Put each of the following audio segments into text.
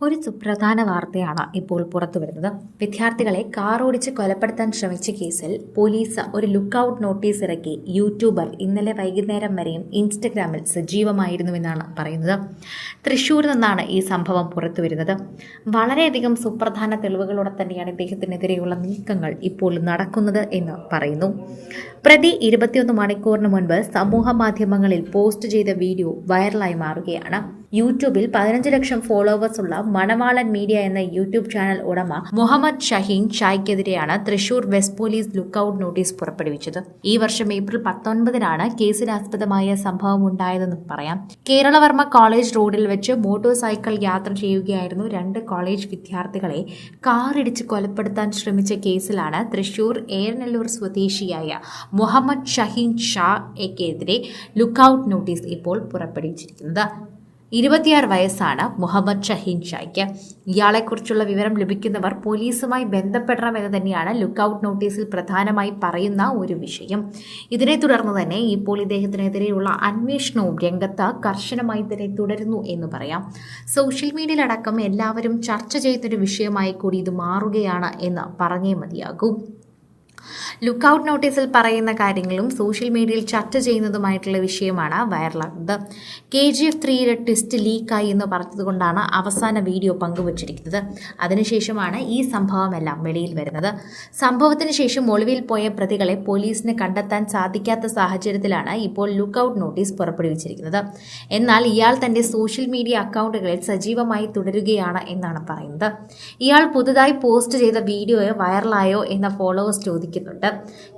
ഒരു സുപ്രധാന വാർത്തയാണ് ഇപ്പോൾ പുറത്തുവരുന്നത്. വിദ്യാർത്ഥികളെ കാറോടിച്ച് കൊലപ്പെടുത്താൻ ശ്രമിച്ച കേസിൽ പോലീസ് ഒരു ലുക്കൌട്ട് നോട്ടീസ് ഇറക്കി. യൂട്യൂബർ ഇന്നലെ വൈകുന്നേരം വരെയും ഇൻസ്റ്റഗ്രാമിൽ സജീവമായിരുന്നുവെന്നാണ് പറയുന്നത്. തൃശ്ശൂരിൽ നിന്നാണ് ഈ സംഭവം പുറത്തുവരുന്നത്. വളരെയധികം സുപ്രധാന തെളിവുകളോടെ തന്നെയാണ് ഇദ്ദേഹത്തിനെതിരെയുള്ള നീക്കങ്ങൾ ഇപ്പോൾ നടക്കുന്നത് എന്ന് പറയുന്നു. പ്രതി 21 മണിക്കൂറിന് മുൻപ് സമൂഹ മാധ്യമങ്ങളിൽ പോസ്റ്റ് ചെയ്ത വീഡിയോ വൈറലായി മാറുകയാണ്. യൂട്യൂബിൽ 15 ലക്ഷം ഫോളോവേഴ്സ് ഉള്ള മണവാളൻ മീഡിയ എന്ന യൂട്യൂബ് ചാനൽ ഉടമ മുഹമ്മദ് ഷഹീൻ ഷായ്ക്കെതിരെയാണ് Thrissur west police lookout notice പുറപ്പെടുവിച്ചത്. ഈ വർഷം ഏപ്രിൽ 19 കേസിനാസ്പദമായ സംഭവം ഉണ്ടായതെന്നും പറയാം. കേരളവർമ്മ കോളേജ് റോഡിൽ വെച്ച് മോട്ടോർ സൈക്കിൾ യാത്ര ചെയ്യുകയായിരുന്നു 2 കോളേജ് വിദ്യാർത്ഥികളെ കാറിടിച്ച് കൊലപ്പെടുത്താൻ ശ്രമിച്ച കേസിലാണ് തൃശൂർ ഏറനല്ലൂർ സ്വദേശിയായ മുഹമ്മദ് ഷഹീൻ ഷായ്ക്കെതിരെ ലുക്കൌട്ട് നോട്ടീസ് ഇപ്പോൾ പുറപ്പെടുവിച്ചിരിക്കുന്നത്. 26 വയസ്സാണ് മുഹമ്മദ് ഷഹീൻ ഷായ്ക്ക്. ഇയാളെക്കുറിച്ചുള്ള വിവരം ലഭിക്കുന്നവർ പോലീസുമായി ബന്ധപ്പെടണമെന്ന് തന്നെയാണ് ലുക്കൌട്ട് നോട്ടീസിൽ പ്രധാനമായി പറയുന്ന ഒരു വിഷയം. ഇതിനെ തുടർന്ന് തന്നെ ഇപ്പോൾ ഇദ്ദേഹത്തിനെതിരെയുള്ള അന്വേഷണവും രംഗത്ത് കർശനമായി തന്നെ തുടരുന്നു എന്ന് പറയാം. സോഷ്യൽ മീഡിയയിലടക്കം എല്ലാവരും ചർച്ച ചെയ്യുന്നൊരു വിഷയമായി കൂടി ഇത് മാറുകയാണ് എന്ന് പറഞ്ഞേ മതിയാകൂ. ലുക്കൌട്ട് നോട്ടീസിൽ പറയുന്ന കാര്യങ്ങളും സോഷ്യൽ മീഡിയയിൽ ചർച്ച ചെയ്യുന്നതുമായിട്ടുള്ള വിഷയമാണ് വൈറലാകുന്നത്. KGF 3 ട്വിസ്റ്റ് ലീക്കായി എന്ന് പറഞ്ഞതുകൊണ്ടാണ് അവസാന വീഡിയോ പങ്കുവച്ചിരിക്കുന്നത്. അതിനുശേഷമാണ് ഈ സംഭവമെല്ലാം വെളിയിൽ വരുന്നത്. സംഭവത്തിന് ശേഷം ഒളിവിൽ പോയ പ്രതികളെ പോലീസിന് കണ്ടെത്താൻ സാധിക്കാത്ത സാഹചര്യത്തിലാണ് ഇപ്പോൾ ലുക്കൌട്ട് നോട്ടീസ് പുറപ്പെടുവിച്ചിരിക്കുന്നത്. എന്നാൽ ഇയാൾ തന്റെ സോഷ്യൽ മീഡിയ അക്കൗണ്ടുകളിൽ സജീവമായി തുടരുകയാണ് എന്നാണ് പറയുന്നത്. ഇയാൾ പുതുതായി പോസ്റ്റ് ചെയ്ത വീഡിയോ വൈറലായോ എന്ന ഫോളോവേഴ്സ് ചോദിക്കുന്നുണ്ട്.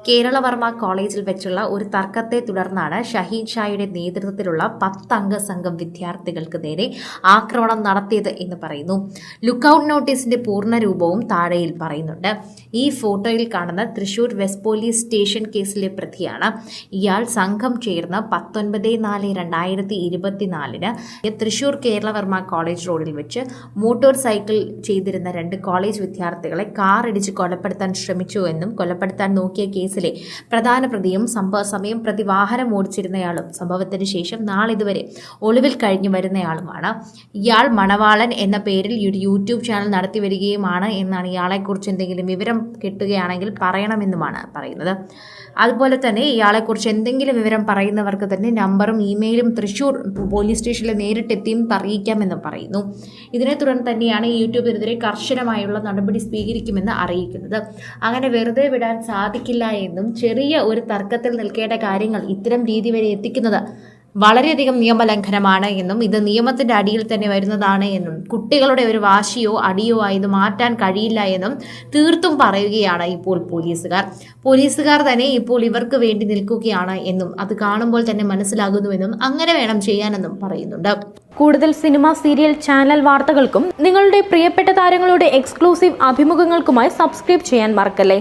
കേരളവർമ്മ കോളേജിൽ വെച്ചുള്ള ഒരു തർക്കത്തെ തുടർന്നാണ് ഷഹീൻ ഷായുടെ നേതൃത്വത്തിലുള്ള 10 അംഗ സംഘം വിദ്യാർത്ഥികൾക്ക് നേരെ ആക്രമണം നടത്തിയത് എന്ന് പറയുന്നു. ലുക്കൌട്ട് നോട്ടീസിന്റെ പൂർണ്ണ രൂപവും താഴെയിൽ പറയുന്നുണ്ട്. ഈ ഫോട്ടോയിൽ കാണുന്ന തൃശൂർ വെസ്റ്റ് പോലീസ് സ്റ്റേഷൻ കേസിലെ പ്രതിയാണ്. ഇയാൾ സംഘം ചേർന്ന് 19/4/2024 തൃശൂർ കേരളവർമ്മ കോളേജ് റോഡിൽ വെച്ച് മോട്ടോർ സൈക്കിൾ ചെയ്തിരുന്ന 2 കോളേജ് വിദ്യാർത്ഥികളെ കാർ ഇടിച്ച് കൊലപ്പെടുത്താൻ ശ്രമിച്ചു എന്നും കൊലപ്പെടുത്താൻ നോക്കിയ കേസിലെ പ്രധാന പ്രതിയും സമയം പ്രതി വാഹനം ഓടിച്ചിരുന്നയാളും സംഭവത്തിന് ശേഷം നാളിതുവരെ ഒളിവിൽ കഴിഞ്ഞു വരുന്നയാളുമാണ്. ഇയാൾ മണവാളൻ എന്ന പേരിൽ ഒരു യൂട്യൂബ് ചാനൽ നടത്തി വരികയുമാണ് എന്നാണ്. ഇയാളെക്കുറിച്ച് എന്തെങ്കിലും വിവരം കിട്ടുകയാണെങ്കിൽ പറയണമെന്നുമാണ് പറയുന്നത്. അതുപോലെ തന്നെ ഇയാളെക്കുറിച്ച് എന്തെങ്കിലും വിവരം പറയുന്നവർക്ക് തന്നെ നമ്പറും ഇമെയിലും തൃശൂർ പോലീസ് സ്റ്റേഷനിൽ നേരിട്ടെത്തിയും അറിയിക്കാമെന്നും പറയുന്നു. ഇതിനെ തുടർന്ന് തന്നെയാണ് യൂട്യൂബിനെതിരെ കർശനമായുള്ള നടപടി സ്വീകരിക്കുമെന്ന് അറിയിക്കുന്നത്. അങ്ങനെ വെറുതെ വിടാൻ സാധിക്കില്ല എന്നും ചെറിയ ഒരു തർക്കത്തിൽ നിൽക്കേണ്ട കാര്യങ്ങൾ ഇത്തരം രീതി വരെ എത്തിക്കുന്നത് വളരെയധികം നിയമലംഘനമാണ് എന്നും ഇത് നിയമത്തിന്റെ അടിയിൽ തന്നെ വരുന്നതാണ് എന്നും കുട്ടികളുടെ ഒരു വാശിയോ അടിയോ ആയത് മാറ്റാൻ കഴിയില്ല എന്നും തീർത്തും പറയുകയാണ് ഇപ്പോൾ പോലീസുകാർ തന്നെ ഇപ്പോൾ ഇവർക്ക് വേണ്ടി നിൽക്കുകയാണ് എന്നും അത് കാണുമ്പോൾ തന്നെ മനസ്സിലാകുന്നുവെന്നും അങ്ങനെ വേണം ചെയ്യാനെന്നും പറയുന്നുണ്ട്. കൂടുതൽ സിനിമ, സീരിയൽ, ചാനൽ വാർത്തകൾക്കും നിങ്ങളുടെ പ്രിയപ്പെട്ട താരങ്ങളുടെ എക്സ്ക്ലൂസീവ് അഭിമുഖങ്ങൾക്കുമായി സബ്സ്ക്രൈബ് ചെയ്യാൻ മറക്കല്ലേ.